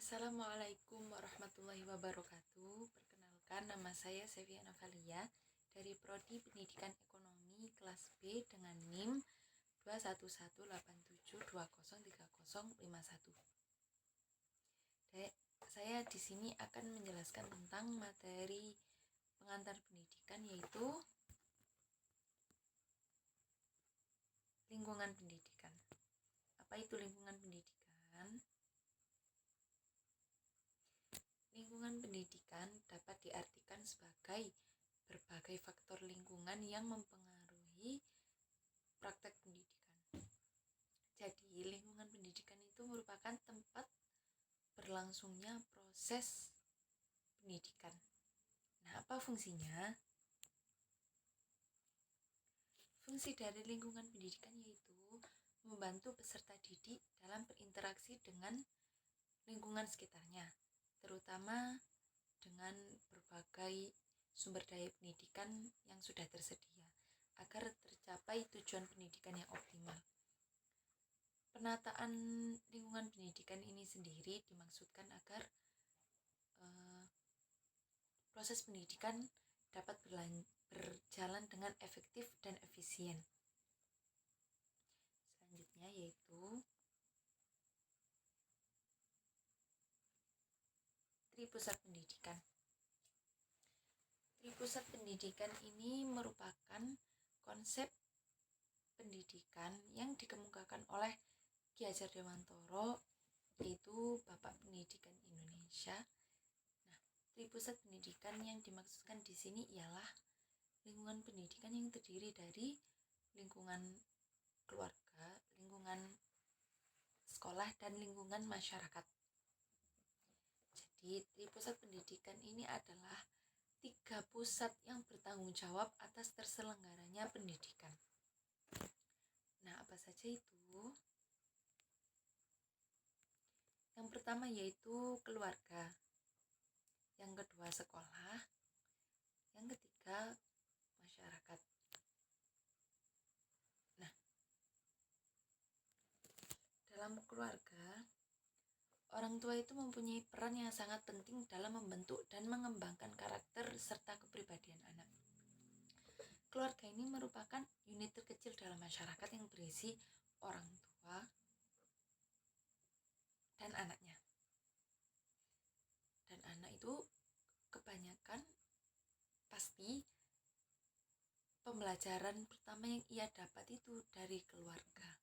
Assalamualaikum warahmatullahi wabarakatuh. Perkenalkan, nama saya Sevia Navalia dari Prodi Pendidikan Ekonomi kelas B dengan NIM 21187203051. Saya di sini akan menjelaskan tentang materi pengantar pendidikan, yaitu lingkungan pendidikan. Apa itu lingkungan pendidikan? Lingkungan pendidikan dapat diartikan sebagai berbagai faktor lingkungan yang mempengaruhi praktek pendidikan. Jadi, lingkungan pendidikan itu merupakan tempat berlangsungnya proses pendidikan. Nah, apa fungsinya? Fungsi dari lingkungan pendidikan yaitu membantu peserta didik dalam berinteraksi dengan lingkungan sekitarnya, terutama dengan berbagai sumber daya pendidikan yang sudah tersedia, agar tercapai tujuan pendidikan yang optimal. Penataan lingkungan pendidikan ini sendiri dimaksudkan agar proses pendidikan dapat berjalan dengan efektif dan efisien. Selanjutnya yaitu Tripusat Pendidikan. Tripusat Pendidikan ini merupakan konsep pendidikan yang dikemukakan oleh Ki Hajar Dewantoro, yaitu Bapak Pendidikan Indonesia. Nah, Tripusat Pendidikan yang dimaksudkan di sini ialah lingkungan pendidikan yang terdiri dari lingkungan keluarga, lingkungan sekolah, dan lingkungan masyarakat. Jadi, Tripusat Pendidikan ini adalah 3 pusat yang bertanggung jawab atas terselenggaranya pendidikan. Nah, apa saja itu? Yang pertama yaitu keluarga, yang kedua sekolah, yang ketiga masyarakat. Nah, dalam keluarga, orang tua itu mempunyai peran yang sangat penting dalam membentuk dan mengembangkan karakter serta kepribadian anak. Keluarga ini merupakan unit terkecil dalam masyarakat yang berisi orang tua dan anaknya. Dan anak itu kebanyakan pasti pembelajaran pertama yang ia dapat itu dari keluarga.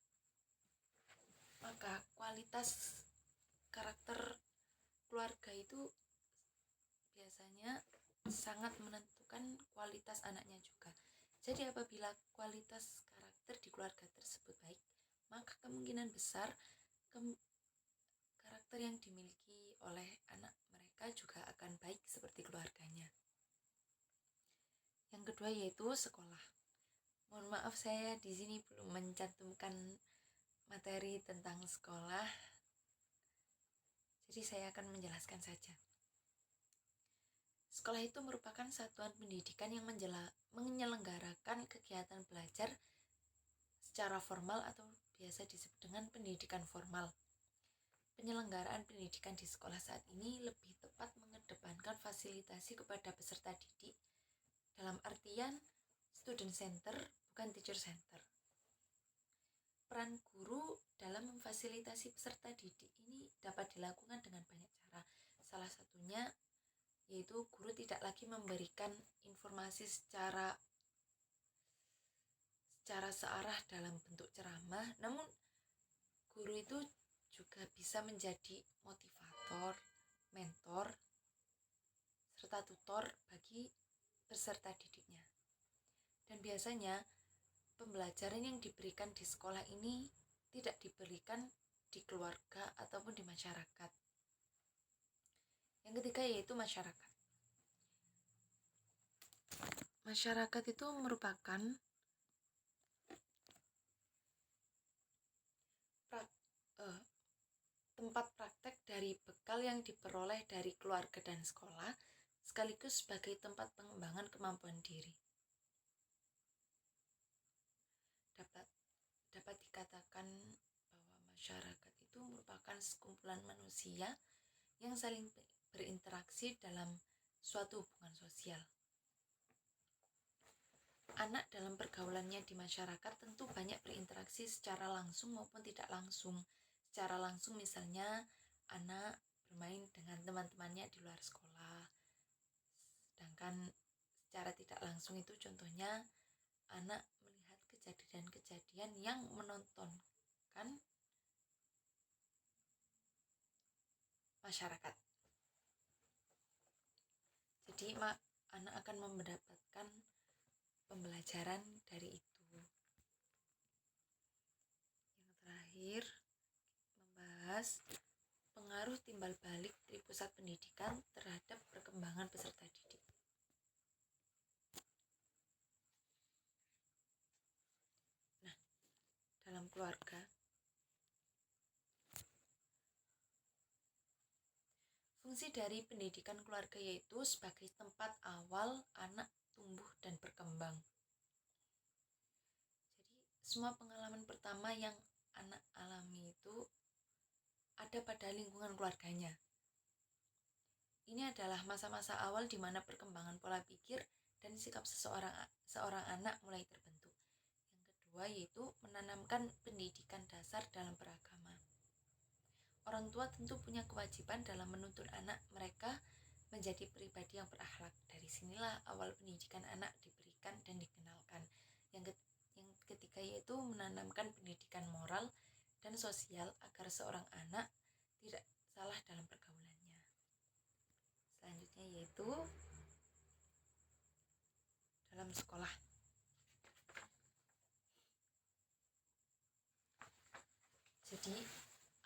Maka kualitas karakter keluarga itu biasanya sangat menentukan kualitas anaknya juga. Jadi apabila kualitas karakter di keluarga tersebut baik, maka kemungkinan besar karakter yang dimiliki oleh anak mereka juga akan baik seperti keluarganya. Yang kedua yaitu sekolah. Mohon maaf, saya di sini belum mencantumkan materi tentang sekolah, jadi saya akan menjelaskan saja. Sekolah itu merupakan satuan pendidikan yang menyelenggarakan kegiatan belajar secara formal atau biasa disebut dengan pendidikan formal. Penyelenggaraan pendidikan di sekolah saat ini lebih tepat mengedepankan fasilitasi kepada peserta didik dalam artian student center, bukan teacher center. Peran guru dalam memfasilitasi peserta didik ini dapat dilakukan dengan banyak cara. Salah satunya yaitu guru tidak lagi memberikan informasi secara searah dalam bentuk ceramah, namun guru itu juga bisa menjadi motivator, mentor, serta tutor bagi peserta didiknya. Dan biasanya pembelajaran yang diberikan di sekolah ini tidak diberikan di keluarga ataupun di masyarakat. Yang ketiga yaitu masyarakat. Masyarakat itu merupakan tempat praktek dari bekal yang diperoleh dari keluarga dan sekolah, sekaligus sebagai tempat pengembangan kemampuan diri. Dapat dikatakan bahwa masyarakat itu merupakan sekumpulan manusia yang saling berinteraksi dalam suatu hubungan sosial. Anak dalam pergaulannya di masyarakat tentu banyak berinteraksi secara langsung maupun tidak langsung. Secara langsung misalnya anak bermain dengan teman-temannya di luar sekolah. Sedangkan secara tidak langsung itu contohnya anak melihat kejadian-kejadian yang menontonkan masyarakat. Jadi anak akan mendapatkan pembelajaran dari itu. Yang terakhir, membahas pengaruh timbal balik dari pusat pendidikan terhadap perkembangan peserta didik. Nah, dalam keluarga, fungsi dari pendidikan keluarga yaitu sebagai tempat awal anak tumbuh dan berkembang. Jadi, semua pengalaman pertama yang anak alami itu ada pada lingkungan keluarganya. Ini adalah masa-masa awal di mana perkembangan pola pikir dan sikap seorang anak mulai terbentuk. Yang kedua yaitu menanamkan pendidikan dasar dalam beragama. Orang tua tentu punya kewajiban dalam menuntun anak mereka menjadi pribadi yang berakhlak. Dari sinilah awal pendidikan anak diberikan dan dikenalkan. Yang ketiga yaitu menanamkan pendidikan moral dan sosial agar seorang anak tidak salah dalam pergaulannya. Selanjutnya yaitu dalam sekolah. Jadi,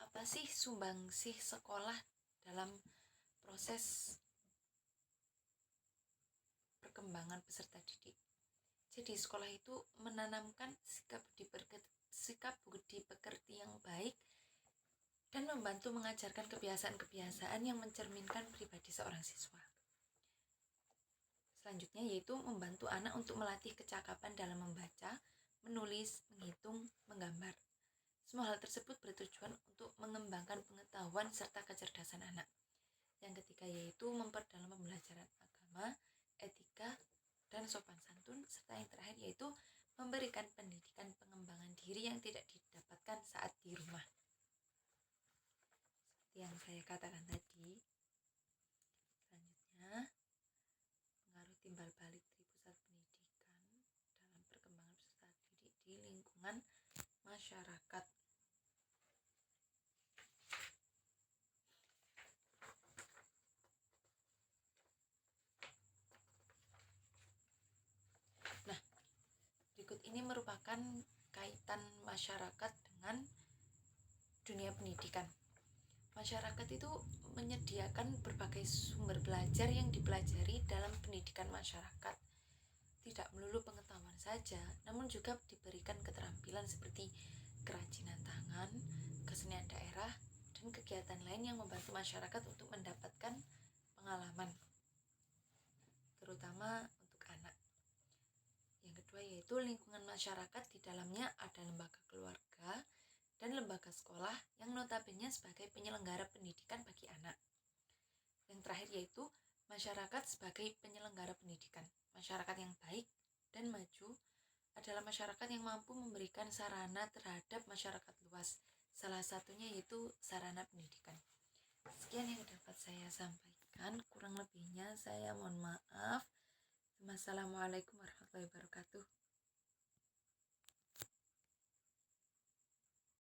apa sih sumbangsih sekolah dalam proses perkembangan peserta didik? Jadi sekolah itu menanamkan sikap budi pekerti yang baik dan membantu mengajarkan kebiasaan-kebiasaan yang mencerminkan pribadi seorang siswa. Selanjutnya yaitu membantu anak untuk melatih kecakapan dalam membaca, menulis, menghitung, menggambar. Semua hal tersebut bertujuan untuk mengembangkan pengetahuan serta kecerdasan anak. Yang ketiga yaitu memperdalam pembelajaran agama, etika, dan sopan santun, serta yang terakhir yaitu memberikan pendidikan pengembangan diri yang tidak didapatkan saat di rumah. Seperti yang saya katakan tadi. Selanjutnya, pengaruh timbal balik dari pusat pendidikan dalam perkembangan peserta didik di lingkungan masyarakat. Nah, berikut ini merupakan kaitan masyarakat dengan dunia pendidikan. Masyarakat itu menyediakan berbagai sumber belajar yang dipelajari dalam pendidikan masyarakat. Tidak melulu pengetahuan saja, namun juga diberikan keterampilan seperti kerajinan tangan, kesenian daerah, dan kegiatan lain yang membantu masyarakat untuk mendapatkan pengalaman, terutama untuk anak. Yang kedua yaitu lingkungan masyarakat, di dalamnya ada lembaga keluarga dan lembaga sekolah yang notabene sebagai penyelenggara pendidikan bagi anak. Yang terakhir yaitu masyarakat sebagai penyelenggara pendidikan. Masyarakat yang baik dan maju adalah masyarakat yang mampu memberikan sarana terhadap masyarakat luas. Salah satunya yaitu sarana pendidikan. Sekian yang dapat saya sampaikan. Kurang lebihnya saya mohon maaf. Wassalamualaikum warahmatullahi wabarakatuh.